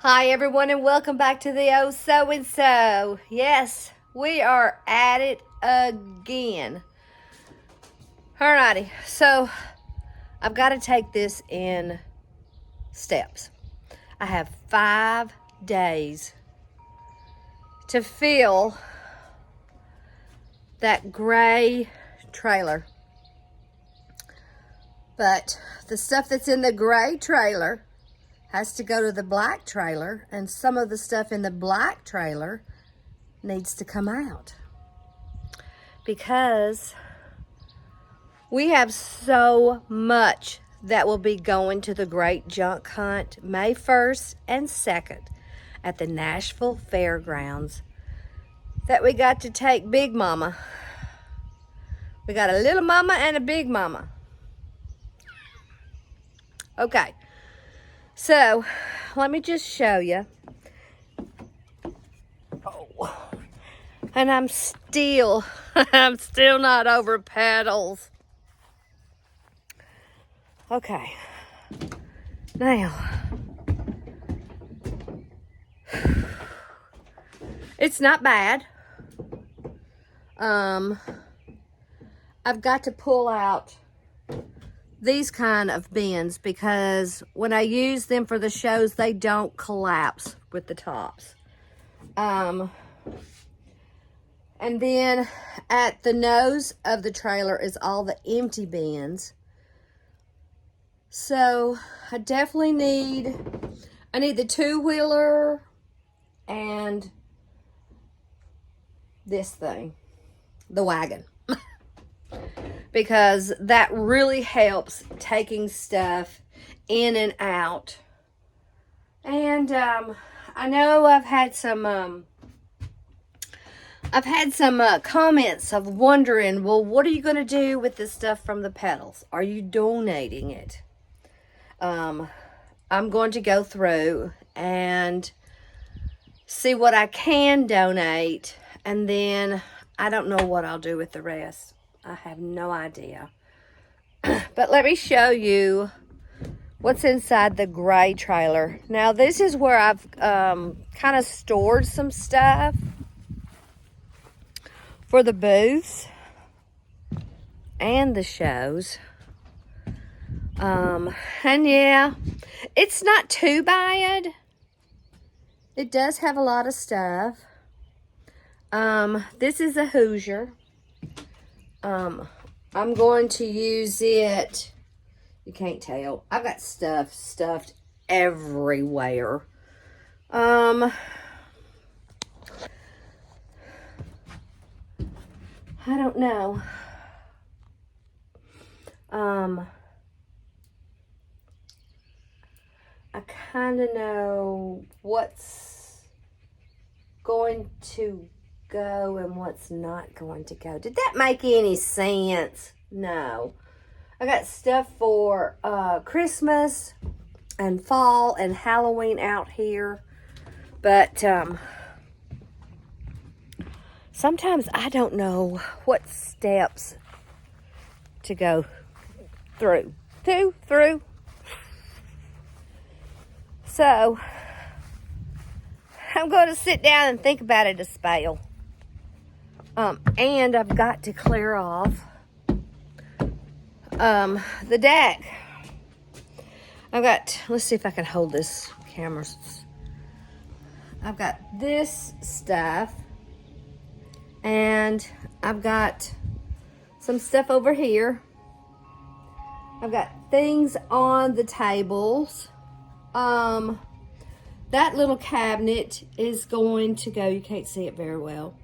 Hi everyone and welcome back to the Oh So and So. Yes, we are at it again. Alrighty, so I've got to take this in steps. I have 5 days to fill that gray trailer. But the stuff that's in the gray trailer has to go to the black trailer, and some of the stuff in the black trailer needs to come out because we have so much that will be going to the Great Junk Hunt May 1st and 2nd at the Nashville Fairgrounds that we got to take Big Mama. We got a little mama and a big mama. Okay, so let me just show you. Oh, and I'm still not over pedals. Okay, now, it's not bad. I've got to pull out these kind of bins because when I use them for the shows, they don't collapse with the tops. And then at the nose of the trailer is all the empty bins. So I definitely need the two-wheeler and this thing, the wagon. Because that really helps taking stuff in and out. And I know I've had some comments of wondering, well, what are you going to do with the stuff from the pedals? Are you donating it? I'm going to go through and see what I can donate, and then I don't know what I'll do with the rest. I have no idea. But let me show you what's inside the gray trailer. Now, this is where I've kind of stored some stuff for the booths and the shows. And yeah, it's not too bad. It does have a lot of stuff. This is a Hoosier. I'm going to use it. You can't tell. I've got stuff stuffed everywhere. I don't know. I kind of know what's going to go and what's not going to go. Did that make any sense? No. I got stuff for Christmas and fall and Halloween out here. But sometimes I don't know what steps to go through. So I'm going to sit down and think about it a spell. And I've got to clear off the deck. I've got, let's see if I can hold this camera. I've got this stuff, and I've got some stuff over here. I've got things on the tables. That little cabinet is going to go, you can't see it very well,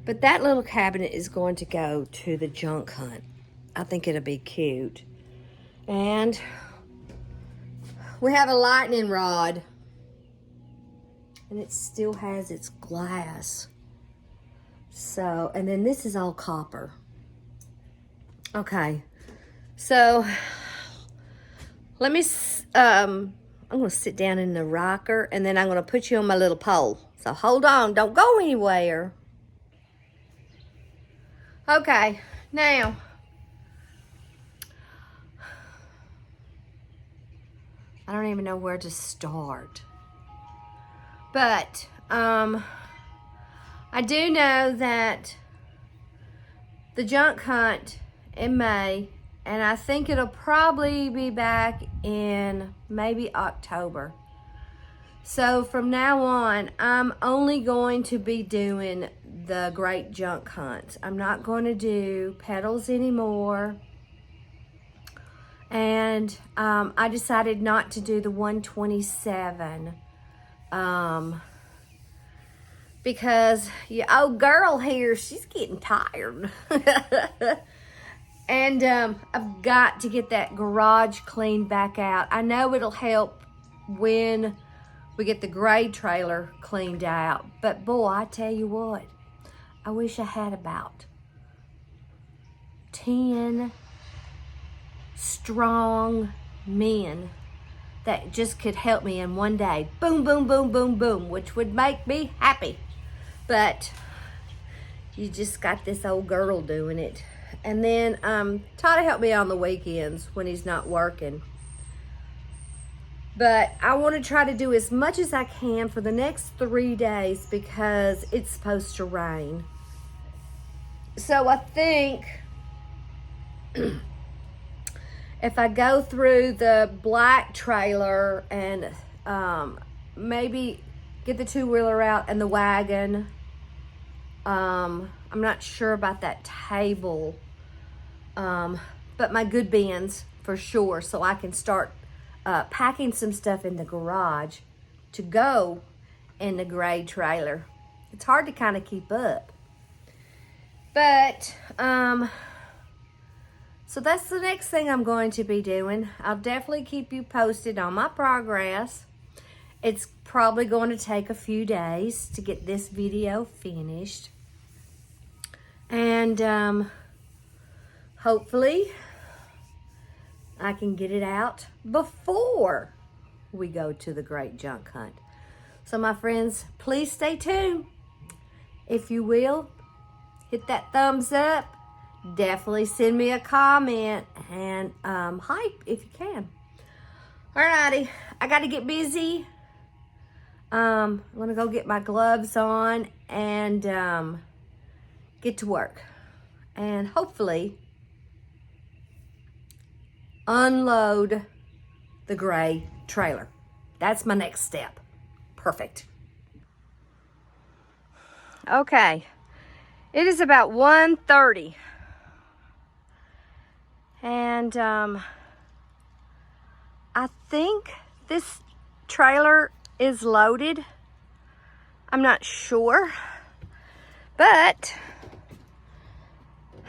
but that little cabinet is going to go to the junk hunt. I think it'll be cute. And we have a lightning rod, and it still has its glass. So, and then this is all copper. Okay, so let me, I'm going to sit down in the rocker, and then I'm going to put you on my little pole. So hold on, don't go anywhere. Okay, now, I don't even know where to start. But I do know that the junk hunt in May, and I think it'll probably be back in maybe October. So from now on, I'm only going to be doing the great junk hunts. I'm not going to do petals anymore. And I decided not to do the 127 because your old girl here, she's getting tired. And I've got to get that garage cleaned back out. I know it'll help when we get the gray trailer cleaned out. But boy, I tell you what, I wish I had about 10 strong men that just could help me in one day. Boom, boom, boom, boom, boom, which would make me happy. But you just got this old girl doing it. And then Todd help me on the weekends when he's not working. But I want to try to do as much as I can for the next 3 days because it's supposed to rain. So I think if I go through the black trailer and maybe get the two-wheeler out and the wagon, I'm not sure about that table, but my good bins for sure, so I can start packing some stuff in the garage to go in the gray trailer. It's hard to kind of keep up. But, so that's the next thing I'm going to be doing. I'll definitely keep you posted on my progress. It's probably going to take a few days to get this video finished. And hopefully I can get it out before we go to the great junk hunt. So my friends, please stay tuned. If you will, hit that thumbs up. Definitely send me a comment and hype if you can. Alrighty, I got to get busy. I'm going to go get my gloves on and get to work. And hopefully unload the gray trailer. That's my next step. Perfect. Okay. It is about 1:30. And I think this trailer is loaded. I'm not sure. But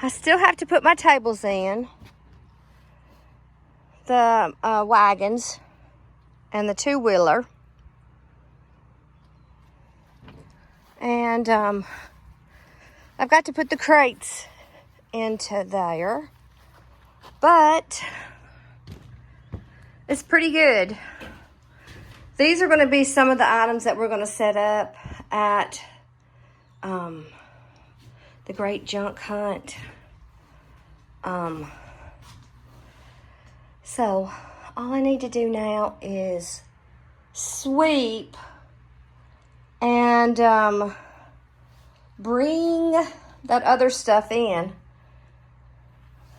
I still have to put my tables in. The wagons and the two-wheeler. And I've got to put the crates into there. But it's pretty good. These are going to be some of the items that we're going to set up at the Great Junk Hunt. So all I need to do now is sweep and bring that other stuff in.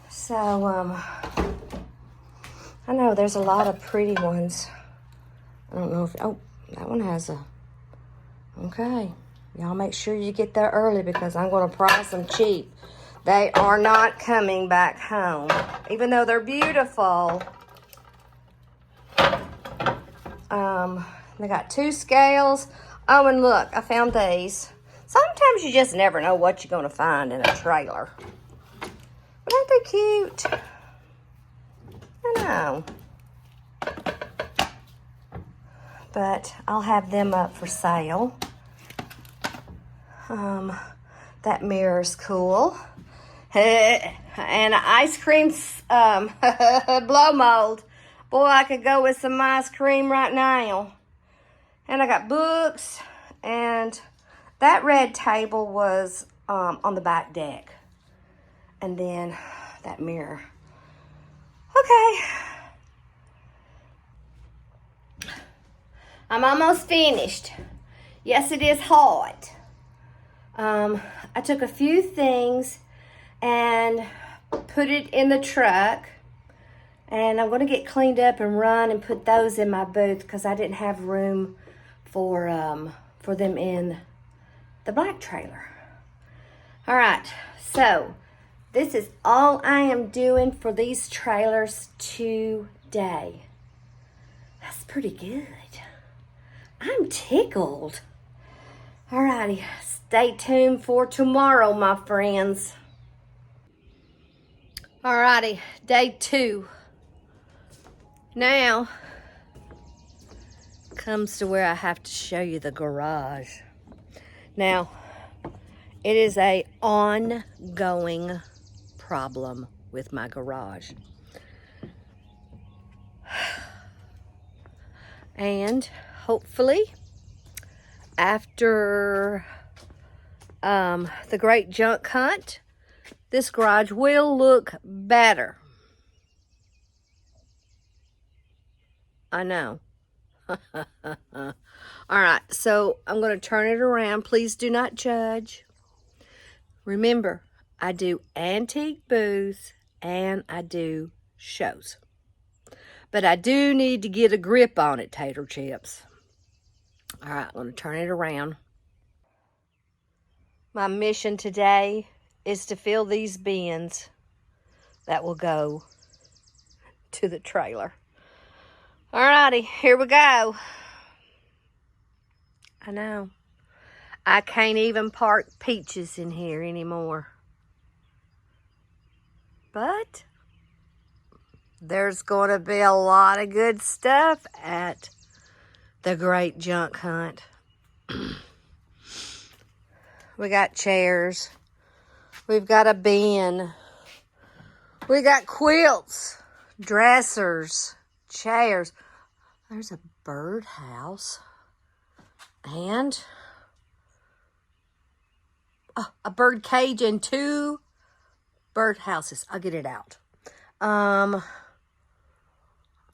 So I know there's a lot of pretty ones. I don't know if, oh, that one has a, okay. Y'all make sure you get there early because I'm going to price them cheap. They are not coming back home. Even though they're beautiful. They got 2 scales. Oh, and look, I found these. Sometimes you just never know what you're going to find in a trailer. But aren't they cute? I know. But I'll have them up for sale. That mirror's cool. And an ice cream blow mold. Boy, I could go with some ice cream right now. And I got books. And that red table was on the back deck. And then that mirror. Okay. I'm almost finished. Yes, it is hot. I took a few things and put it in the truck, and I'm going to get cleaned up and run and put those in my booth because I didn't have room for them in the black trailer. All right, so this is all I am doing for these trailers today. That's pretty good. I'm tickled. Alrighty, stay tuned for tomorrow, my friends. Alrighty, day 2. Now comes to where I have to show you the garage. Now, it is a ongoing problem with my garage. And hopefully, after the great junk hunt, this garage will look better. I know. All right, so I'm going to turn it around. Please do not judge. Remember, I do antique booths and I do shows. But I do need to get a grip on it, tater chips. All right, I'm going to turn it around. My mission today is to fill these bins that will go to the trailer. Alrighty, here we go. I know. I can't even park Peaches in here anymore. But there's going to be a lot of good stuff at the great junk hunt. We got chairs. We've got a bin. We got quilts, dressers, chairs. There's a birdhouse. And a bird cage and 2 bird houses. I'll get it out.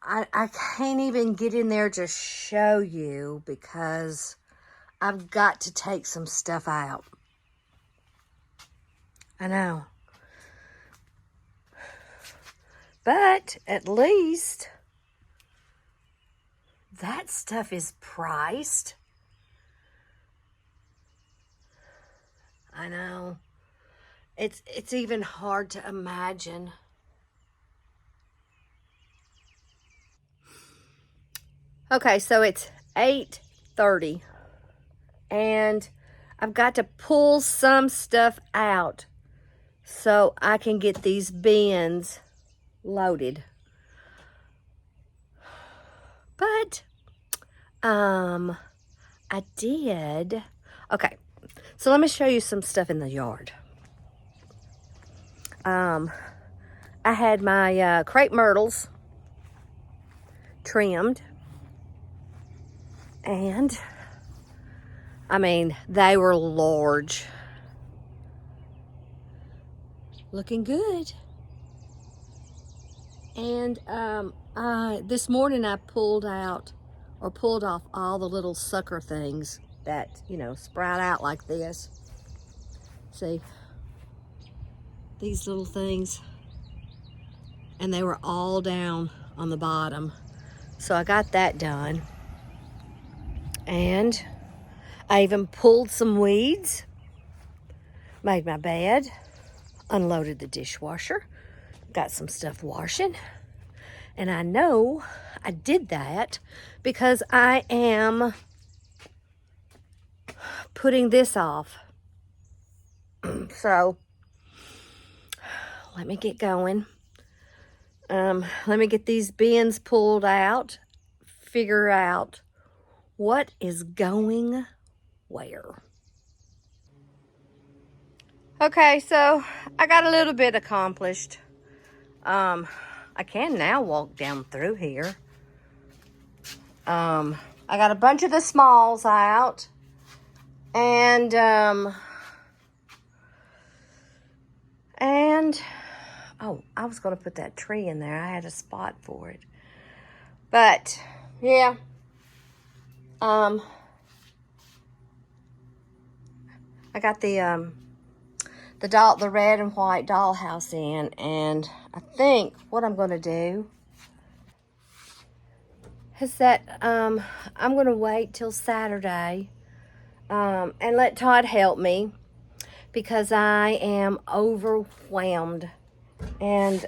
I can't even get in there to show you because I've got to take some stuff out. I know. But at least that stuff is priced. I know. It's even hard to imagine. Okay, so it's 8:30 and I've got to pull some stuff out so I can get these bins loaded. But I did. Okay, so let me show you some stuff in the yard. I had my crepe myrtles trimmed, and I mean, they were large. Looking good. And this morning I pulled off all the little sucker things that, you know, sprout out like this. See? These little things. And they were all down on the bottom. So I got that done. And I even pulled some weeds, made my bed, unloaded the dishwasher, got some stuff washing. And I know I did that because I am putting this off. So let me get going. Let me get these bins pulled out, figure out what is going where. Okay, so I got a little bit accomplished. I can now walk down through here. I got a bunch of the smalls out. And oh, I was going to put that tree in there. I had a spot for it. But, yeah. I got the red and white dollhouse in, and I think what I'm going to do is that I'm going to wait till Saturday and let Todd help me, because I am overwhelmed. And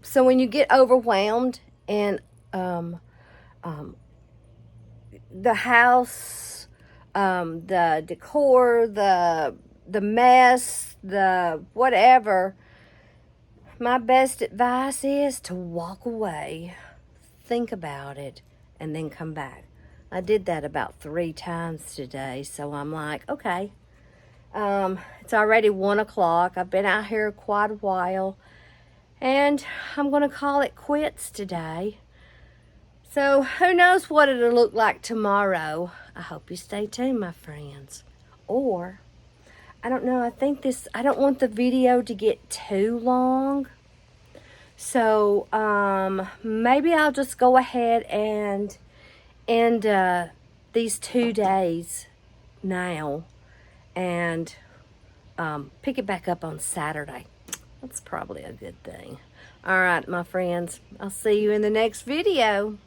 so when you get overwhelmed and the house, the decor, the mess, the whatever, my best advice is to walk away, think about it, and then come back. I did that about 3 times today, so I'm like, okay. It's already 1 o'clock. I've been out here quite a while, and I'm going to call it quits today. So who knows what it'll look like tomorrow. I hope you stay tuned, my friends. Or, I don't know, I don't want the video to get too long. So, maybe I'll just go ahead and end these 2 days now and pick it back up on Saturday. That's probably a good thing. All right, my friends, I'll see you in the next video.